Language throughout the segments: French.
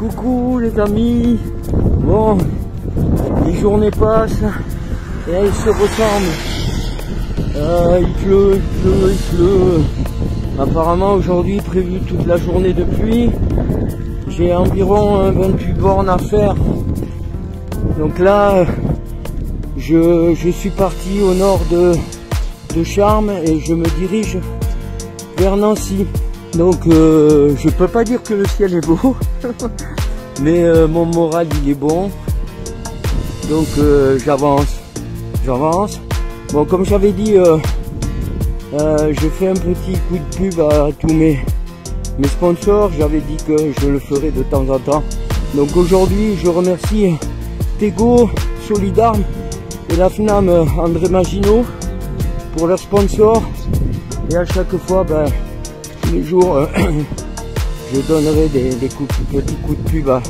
Coucou les amis. Bon, les journées passent et elles se ressemblent. Il pleut. Apparemment aujourd'hui prévu toute la journée de pluie. J'ai environ 28 bornes à faire. Donc là, je suis parti au nord de Charmes et je me dirige vers Nancy. Donc je peux pas dire que le ciel est beau, mais mon moral il est bon. Donc j'avance. Bon, comme j'avais dit, je fais un petit coup de pub à tous mes sponsors. J'avais dit que je le ferai de temps en temps. Donc aujourd'hui, je remercie Tego, Solidarme et la FNAM André Maginot pour leur sponsor. Et à chaque fois, tous les jours, je donnerai des petits coups de pub à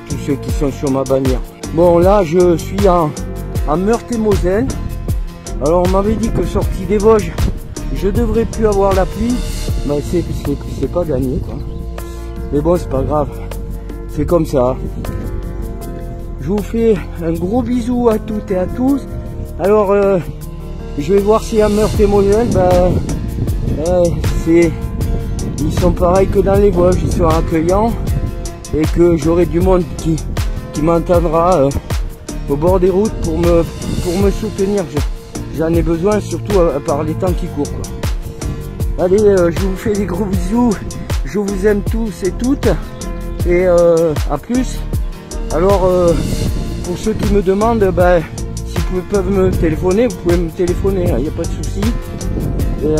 tous ceux qui sont sur ma bannière. Bon, là, je suis en Meurthe-et-Moselle. Alors, on m'avait dit que sorti des Vosges, je devrais plus avoir la pluie. Mais c'est pas gagné, quoi. Mais bon, c'est pas grave. C'est comme ça. Je vous fais un gros bisou à toutes et à tous. Alors, je vais voir si à Meurthe-et-Moselle, ils sont pareils que dans les Vosges, ils sont accueillants et que j'aurai du monde qui m'entendra au bord des routes pour me soutenir. J'en ai besoin, surtout par les temps qui courent, quoi. Allez, je vous fais des gros bisous, je vous aime tous et toutes et à plus. Alors pour ceux qui me demandent, s'ils peuvent me téléphoner, vous pouvez me téléphoner, il n'y a pas de souci. Et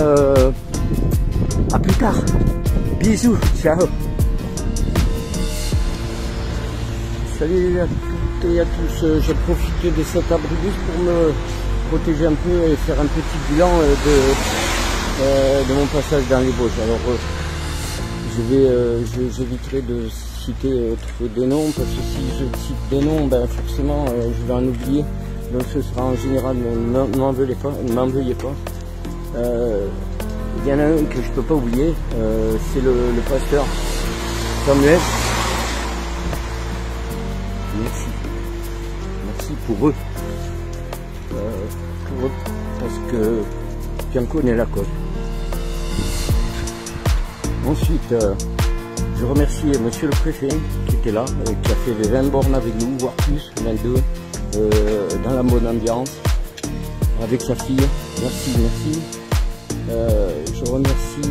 à plus tard. Bisous, ciao. Salut à toutes et à tous. Je profite de cet abribus pour me protéger un peu et faire un petit bilan de mon passage dans les Vosges. Alors j'éviterai de citer trop de noms parce que si je cite des noms, forcément je vais en oublier. Donc ce sera en général, ne m'en veuillez pas. Il y en a un que je peux pas oublier, c'est le pasteur Samuel. Merci pour eux. Parce que j'en connais la cause. Ensuite, je remercie monsieur le préfet qui était là, qui a fait les 20 bornes avec nous, voire plus, 22, dans la bonne ambiance, avec sa fille. Merci. Je remercie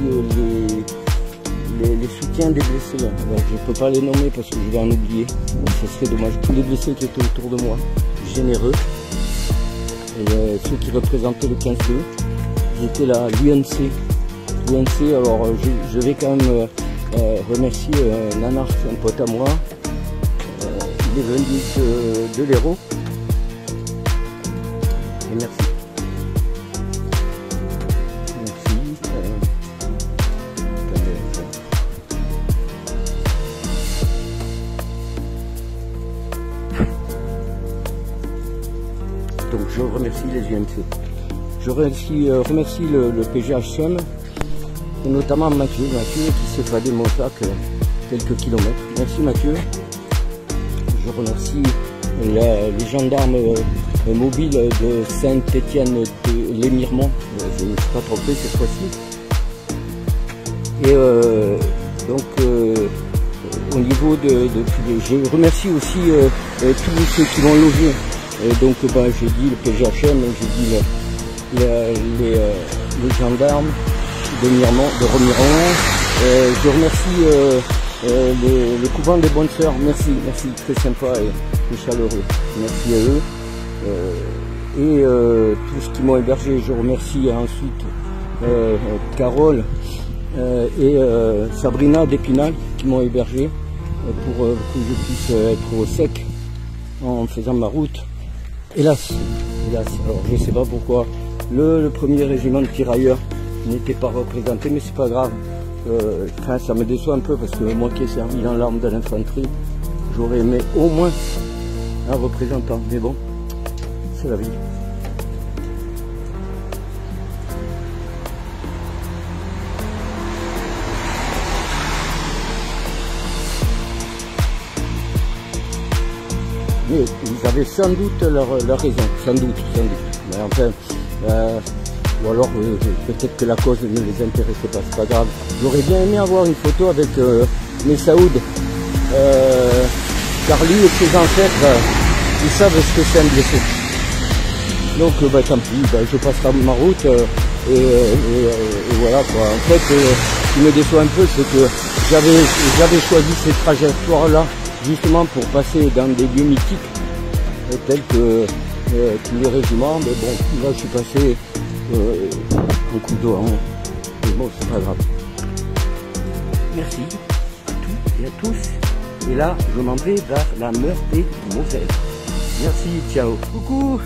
les soutiens des blessés. Je ne peux pas les nommer parce que je vais en oublier. Ce serait dommage. Tous les blessés qui étaient autour de moi, généreux. Et ceux qui représentaient le 15-2, j'étais là, l'UNC. Alors je vais quand même remercier Nanar, un pote à moi. Il est venu de l'Hérault. Et merci. Donc je remercie les UMC. Je remercie le PGHM et notamment Mathieu qui s'est fait mon sac quelques kilomètres. Merci Mathieu. Je remercie les gendarmes mobiles de Saint-Étienne-les-Miremont. Je ne me suis pas trompé cette fois-ci. Et au niveau je remercie aussi tous ceux qui m'ont logé. Donc j'ai dit le PGHM, j'ai dit les gendarmes de Remiremont. Je remercie les couvents des bonnes sœurs. Merci, très sympa et chaleureux. Merci à eux. Et tous ceux qui m'ont hébergé. Je remercie ensuite Carole et Sabrina d'Épinal qui m'ont hébergé pour que je puisse être au sec en faisant ma route. Hélas, alors je ne sais pas pourquoi le premier régiment de tirailleurs n'était pas représenté, mais c'est pas grave. Ça me déçoit un peu parce que moi qui ai servi dans l'arme de l'infanterie, j'aurais aimé au moins un représentant. Mais bon, c'est la vie. Mais ils avaient sans doute leur raison, sans doute. Mais enfin, ou alors peut-être que la cause ne les intéressait pas, c'est pas grave. J'aurais bien aimé avoir une photo avec Messaoud, car lui et ses ancêtres, ils savent ce que c'est un blessé. Donc tant pis, je passerai ma route et voilà quoi. En fait, ce qui me déçoit un peu, c'est que j'avais choisi ces trajectoires-là justement pour passer dans des lieux mythiques tels que tous les régiments, mais bon, là je suis passé au coup d'eau, hein. Mais bon, c'est pas grave. Merci à toutes et à tous. Et là, je m'en vais vers la Meurthe-et-Moselle. Merci, ciao. Coucou,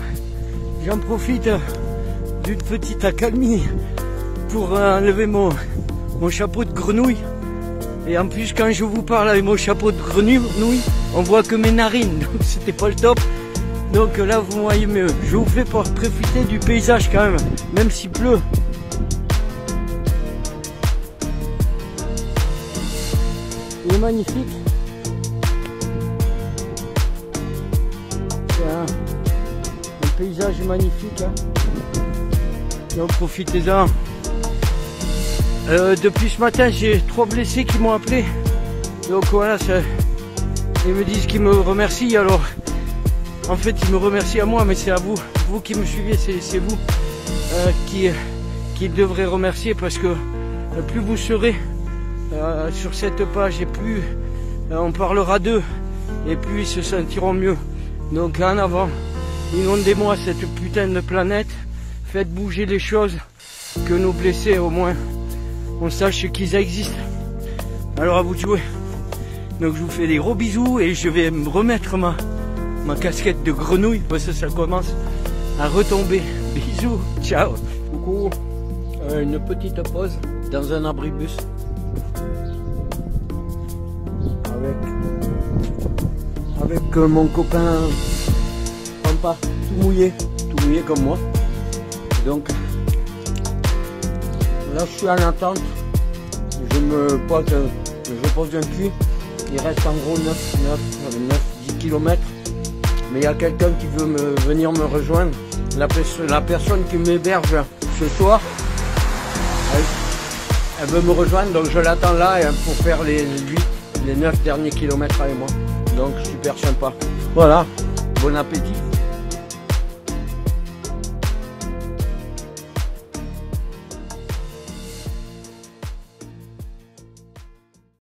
j'en profite d'une petite accalmie pour enlever mon chapeau de grenouille. Et en plus, quand je vous parle avec mon chapeau de grenouille, on voit que mes narines, donc c'était pas le top. Donc là, vous voyez mieux. Je vous fais pour profiter du paysage quand même s'il pleut. Il est magnifique. C'est un paysage magnifique. Hein. Donc profitez-en. Depuis ce matin, j'ai 3 blessés qui m'ont appelé. Donc voilà, ils me disent qu'ils me remercient. Alors, en fait, ils me remercient à moi, mais c'est à vous. Vous qui me suivez, c'est vous qui devrez remercier, parce que plus vous serez sur cette page et plus on parlera d'eux et plus ils se sentiront mieux. Donc en avant, inondez-moi cette putain de planète, faites bouger les choses, que nos blessés au moins on sache qu'ils existent. Alors à vous de jouer. Donc je vous fais des gros bisous et je vais me remettre ma casquette de grenouille parce que ça commence à retomber. Bisous, ciao. Coucou, une petite pause dans un abribus avec mon copain Pampa, tout mouillé comme moi. Donc là je suis en attente, je pose un puits, il reste en gros 9-10 km, mais il y a quelqu'un qui veut venir me rejoindre, la personne qui m'héberge ce soir, elle veut me rejoindre, donc je l'attends là pour faire les 9 derniers kilomètres avec moi, donc super sympa. Voilà, bon appétit.